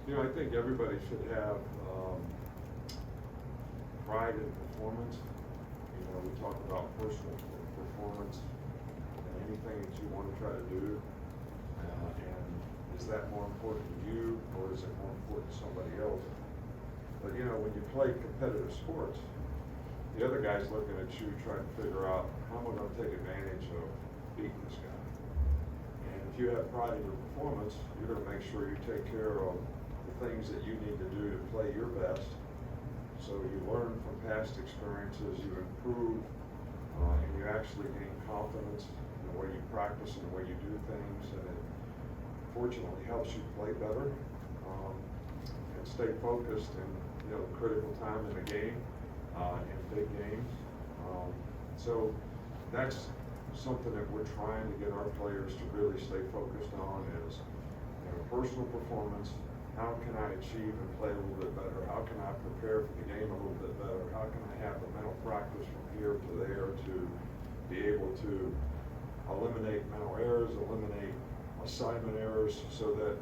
I think everybody should have pride in performance. We talk about personal performance and anything that you want to try to do. And is that more important to you, or is it more important to somebody else? But when you play competitive sports, the other guy's looking at you trying to figure out, how am I going to take advantage of beating this guy? And if you have pride in your performance, you're going to make sure you take care of the things that you need to do to play your best. So you learn from past experiences, you improve, and you actually gain confidence in the way you practice and the way you do things, and it fortunately helps you play better and stay focused in the critical time in the game, in big games. So that's something that we're trying to get our players to really stay focused on is personal performance. How can I achieve and play a little bit better? How can I prepare for the game a little bit better? How can I have the mental practice from here to there to be able to eliminate mental errors, eliminate assignment errors, so that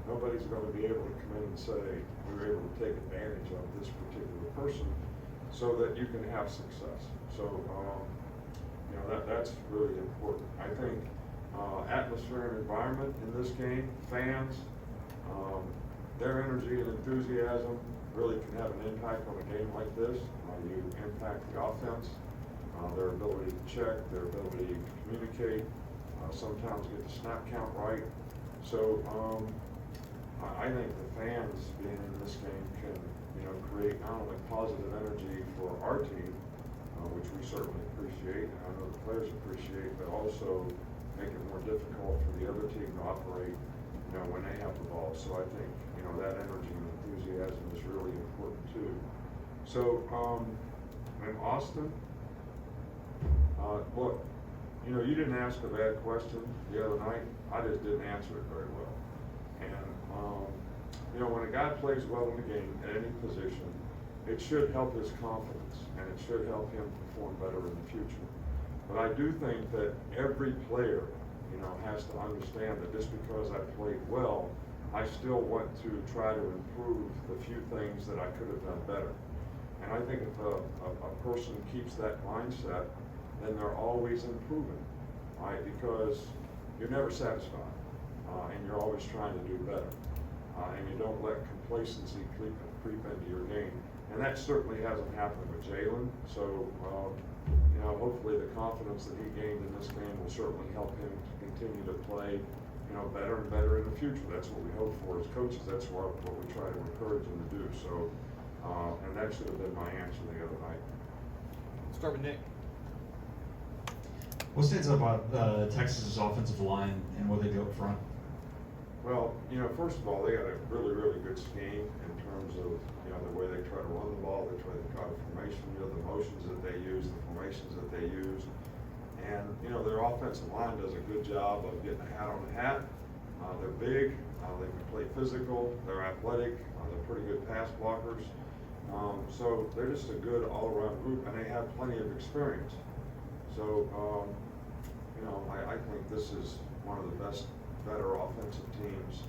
nobody's going to be able to come in and say, we were able to take advantage of this particular person, so that you can have success. So, that's really important. I think atmosphere and environment in this game, fans, their energy and enthusiasm really can have an impact on a game like this. You impact the offense, their ability to check, their ability to communicate, sometimes get the snap count right. So I think the fans being in this game can create not only positive energy for our team, which we certainly appreciate, and I know the players appreciate, but also make it more difficult for the other team to operate, when they have the ball. So I think, that energy and enthusiasm is really important too. So, in Austin, look, you didn't ask a bad question the other night. I just didn't answer it very well. And, when a guy plays well in the game at any position, it should help his confidence, and it should help him perform better in the future. But I do think that every player, has to understand that just because I played well, I still want to try to improve the few things that I could have done better. And I think if a person keeps that mindset, then they're always improving, right? Because you're never satisfied, and you're always trying to do better. And you don't let complacency creep into your game. And that certainly hasn't happened with Jalen. So, hopefully the confidence that he gained in this game will certainly help him to continue to play, better and better in the future. That's what we hope for as coaches. That's what we try to encourage him to do. So, and that should have been my answer the other night. Start with Nick. What stands out about Texas's offensive line and what they do up front? Well, first of all, they got a really, really good scheme in terms of, the way they try to run the ball, they try to draw the formation, the motions that they use, the formations that they use. And, their offensive line does a good job of getting a hat on the hat. They're big, they can play physical, they're athletic, they're pretty good pass blockers. So they're just a good all-around group, and they have plenty of experience. So, I think this is one of the better offensive teams,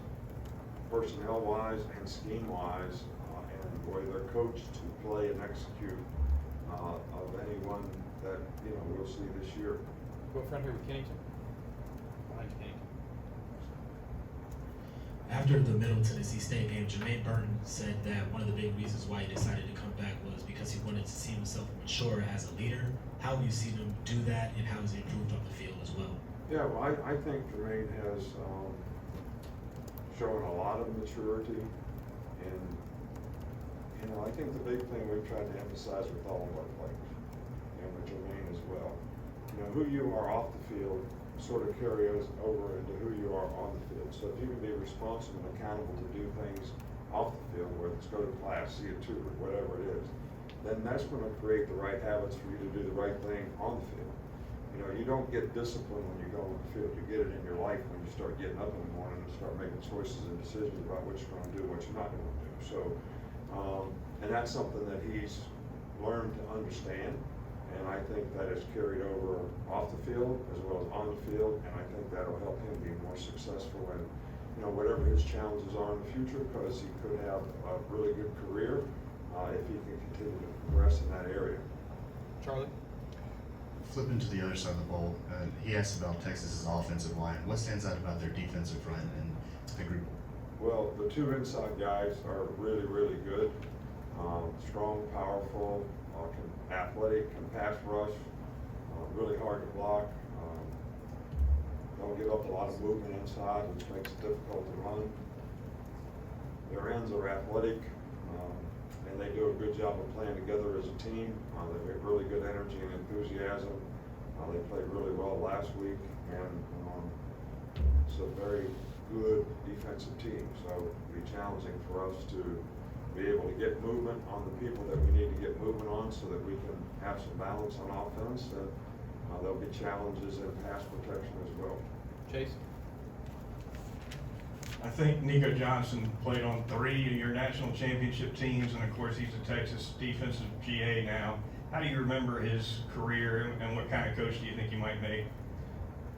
personnel-wise and scheme-wise, and the way they're coached to play and execute of anyone that we'll see this year. Go up front here with Kennington. Behind you, Kennington. After the Middle Tennessee State game, Jermaine Burton said that one of the big reasons why he decided to come back was because he wanted to see himself mature as a leader. How have you seen him do that, and how has he improved on the field as well? Yeah, well, I think Jermaine has shown a lot of maturity, and I think the big thing we've tried to emphasize with all of our players, and with Jermaine as well, who you are off the field sort of carries over into who you are on the field. So if you can be responsible and accountable to do things off the field, whether it's go to class, see a tutor, whatever it is, then that's going to create the right habits for you to do the right thing on the field. You don't get discipline when you go on the field. You get it in your life when you start getting up in the morning and start making choices and decisions about what you're going to do and what you're not going to do. So, and that's something that he's learned to understand, and I think that is carried over off the field as well as on the field, and I think that'll help him be more successful in whatever his challenges are in the future, because he could have a really good career if he can continue to progress in that area. Charlie? Flipping to the other side of the ball, he asked about Texas's offensive line. What stands out about their defensive front and the group? Well, the two inside guys are really, really good. Strong, powerful, athletic, can pass rush, really hard to block. Don't give up a lot of movement inside, which makes it difficult to run. Their ends are athletic, and they do a good job of playing together as a team. They have really good energy and enthusiasm. They played really well last week, and it's a very good defensive team. So it'll be challenging for us to be able to get movement on the people that we need to get movement on, so that we can have some balance on offense. And there'll be challenges in pass protection as well. Chase? I think Nico Johnson played on 3 of your national championship teams, and of course he's a Texas defensive GA now. How do you remember his career, and what kind of coach do you think he might make?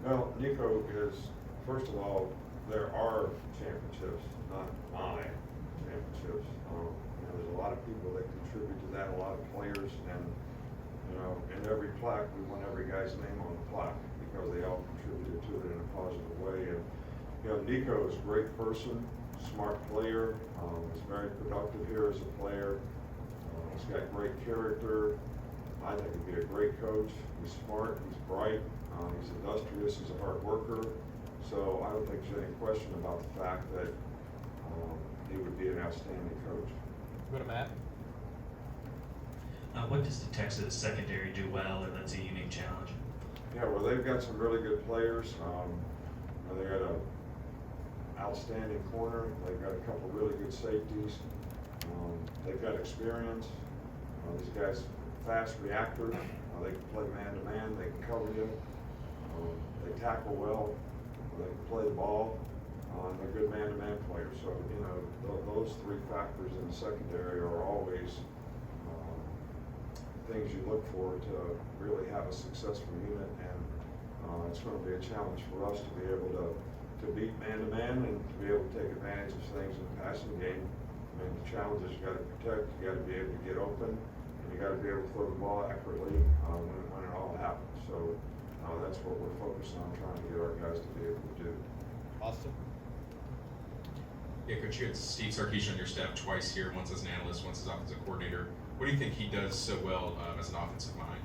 Well, Nico is, first of all, there are championships, not my championships. There's a lot of people that contribute to that, a lot of players, and in every plaque, we want every guy's name on the plaque, because they all contributed to it in a positive way. And Nico is a great person, smart player, is very productive here as a player. He's got great character. I think he'd be a great coach. He's smart, he's bright, he's industrious, he's a hard worker. So I don't think there's any question about the fact that he would be an outstanding coach. Go to Matt. What does the Texas secondary do well, or that's a unique challenge? Yeah, well, they've got some really good players. They got an outstanding corner. They've got a couple really good safeties. They've got experience. These guys, fast reactors. They can play man-to-man. They can cover you. They tackle well. They can play the ball. And they're good man-to-man players. So, those 3 factors in the secondary are always things you look for to really have a successful unit, and it's going to be a challenge for us to be able to beat man-to-man and to be able to take advantage of things in the passing game. I mean, the challenge is you got to protect, you got to be able to get open, and you got to be able to throw the ball accurately when it all happens. So that's what we're focused on, trying to get our guys to be able to do. Austin? Yeah, Coach, you had Steve Sarkisian on your staff twice here, once as an analyst, once as offensive coordinator. What do you think he does so well as an offensive mind?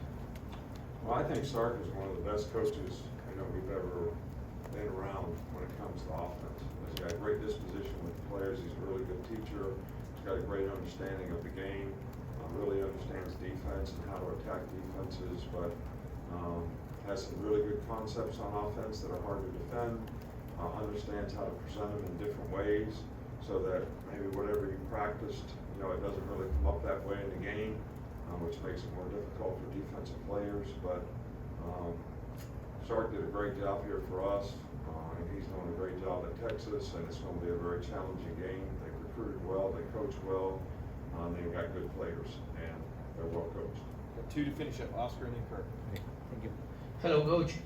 Well, I think Sark is one of the best coaches we've ever been around when it comes to offense. He's got a great disposition with the players. He's a really good teacher. He's got a great understanding of the game. Really understands defense and how to attack defenses, but has some really good concepts on offense that are hard to defend. Understands how to present them in different ways, so that maybe whatever you practiced, it doesn't really come up that way in the game, which makes it more difficult for defensive players. But Sark did a great job here for us, and he's doing a great job at Texas, and it's going to be a very challenging game. They recruited well, they coached well, they've got good players, and they're well coached. Got 2 to finish up, Oscar and then Kirk. Thank you. Hello, Coach.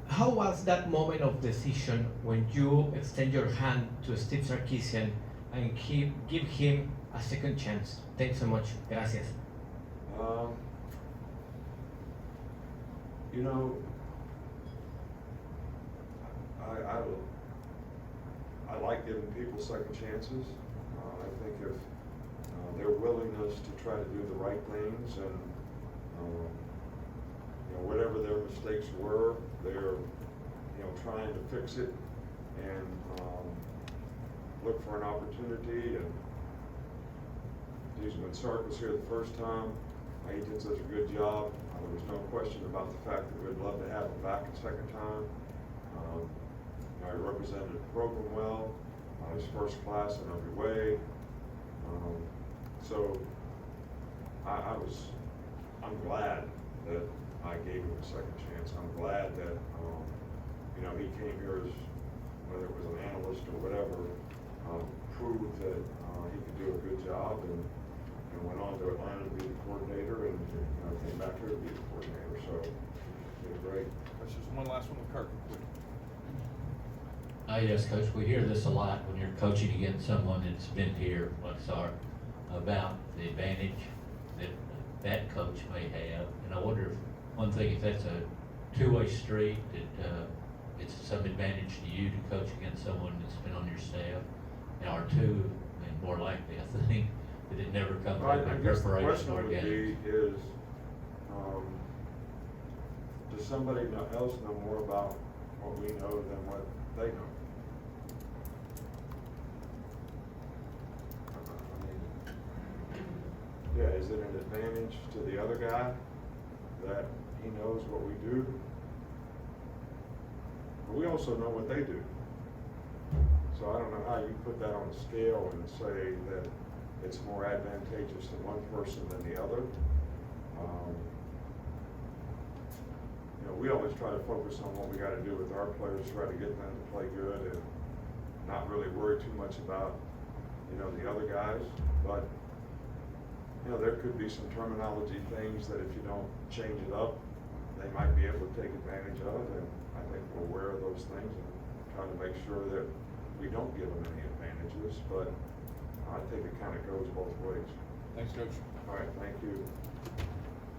How was that moment of decision when you extend your hand to Steve Sarkisian and give him a second chance? Thanks so much. Gracias. I like giving people second chances. I think if their willingness to try to do the right things, and whatever their mistakes were, they're trying to fix it and look for an opportunity. And when Sark was here the first time, he did such a good job. There was no question about the fact that we'd love to have him back a second time. He represented the program well. He was first class in every way. So I'm glad that I gave him a second chance. I'm glad that he came here as, whether it was an analyst or whatever, proved that he could do a good job, and went on to Atlanta to be the coordinator, and came back here to be the coordinator. So it was great. Let's just one last one with Kirk. Yes, Coach, we hear this a lot when you're coaching against someone that's been here, like Sark, about the advantage that that coach may have. And I wonder if, one thing, if that's a two-way street, that it's some advantage to you to coach against someone that's been on your staff. And or two, and more likely, I think, that it never comes I up in guess the preparation question or would games. be is, does somebody else know more about what we know than what they know? I mean, yeah, is it an advantage to the other guy that he knows what we do? But we also know what they do. So I don't know how you put that on a scale and say that it's more advantageous to one person than the other. You know, we always try to focus on what we got to do with our players, try to get them to play good and not really worry too much about, you know, the other guys. But, you know, there could be some terminology things that if you don't change it up, they might be able to take advantage of. And I think we're aware of those things and trying to make sure that we don't give them any advantages. But I think it kind of goes both ways. Thanks, Coach. All right, thank you.